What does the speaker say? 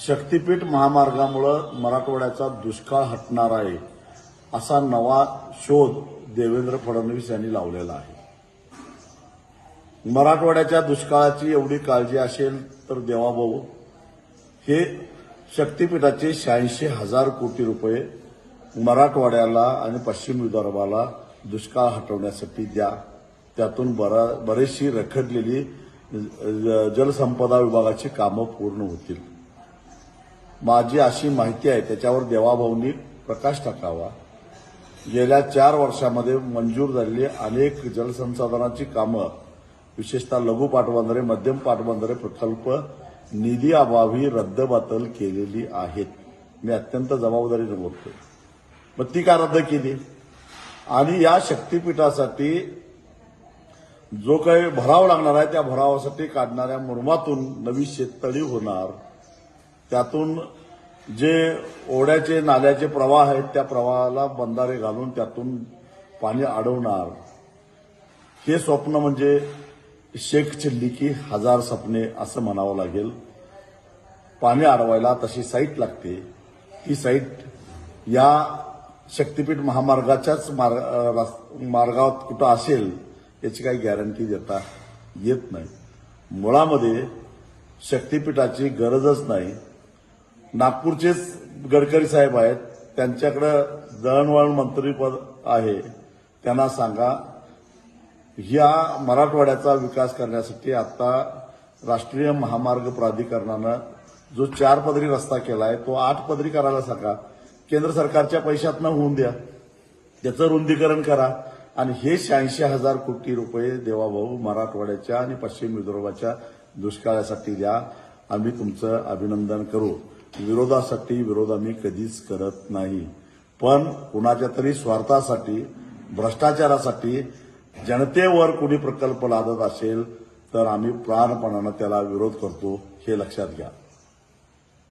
शक्तीपीठ महामार्गामुळे मराठवाड्याचा दुष्काळ हटणार आहे असा नवा शोध देवेंद्र फडणवीस यांनी लावलेला आहे। मराठवाड्याच्या दुष्काळाची एवढी काळजी असेल तर देवाभाऊ हे शक्तीपीठाचे 86,000 कोटी रुपये मराठवाड्याला आणि पश्चिम विदर्भाला दुष्काळ हटवण्यासाठी द्या। त्यातून बरीचशी रखडलेली जलसंपदा विभागाची कामं पूर्ण होतील। माझी अशी माहिती आहे, त्याच्यावर देवाभाऊंनी प्रकाश टाकावा। गेल्या 4 वर्षांमध्ये मंजूर झालेली अनेक जलसंसाधनाची कामं, विशेषतः लघु पाटबंधारे, मध्यम पाटबंधारे प्रकल्प निधी अभावी रद्दबातल केलेली आहेत। मी अत्यंत जबाबदारीने बोलतोय। मग ती का रद्द केली? आणि या शक्तीपीठासाठी जो काही भराव लागणार आहे त्या भरावासाठी काढणाऱ्या मुरमातून नवी शेततळी होणार। त्यातून जे ओढ्याचे नाल्याचे प्रवाह आहेत त्या प्रवाहाला बंधारे घालून त्यातून पाणी अडवणार। हे स्वप्न म्हणजे शेख चिल्ली की 1000 सपने असं म्हणावं लागेल। पाणी अडवायला तशी साईट लागते। ती साईट या शक्तीपीठ महामार्गाच्याच मार्गावर कुठं असेल याची काही गॅरंटी देता येत नाही। मुळामध्ये शक्तीपीठाची गरजच नाही। नागपूरचेच गडकरी साहेब आहेत, त्यांच्याकडे दळणवळण मंत्रीपद आहे। त्यांना सांगा या मराठवाड्याचा विकास करण्यासाठी आता राष्ट्रीय महामार्ग प्राधिकरणानं जो 4 पदरी रस्ता केलाय तो 8 पदरी करायला सांगा। केंद्र सरकारच्या पैशातनं होऊन द्या, त्याचं रुंदीकरण करा आणि हे 86,000 कोटी रुपये देवाभाऊ मराठवाड्याच्या आणि पश्चिम विदर्भाच्या दुष्काळासाठी द्या। आम्ही तुमचं अभिनंदन करू। विरोधासाठी विरोध आम्ही कधीच करत नाही, पण कुणाच्या तरी स्वार्थासाठी, भ्रष्टाचारासाठी जनतेवर कुणी प्रकल्प लादत असेल तर आम्ही प्राणपणानं त्याला विरोध करतो, हे लक्षात घ्या।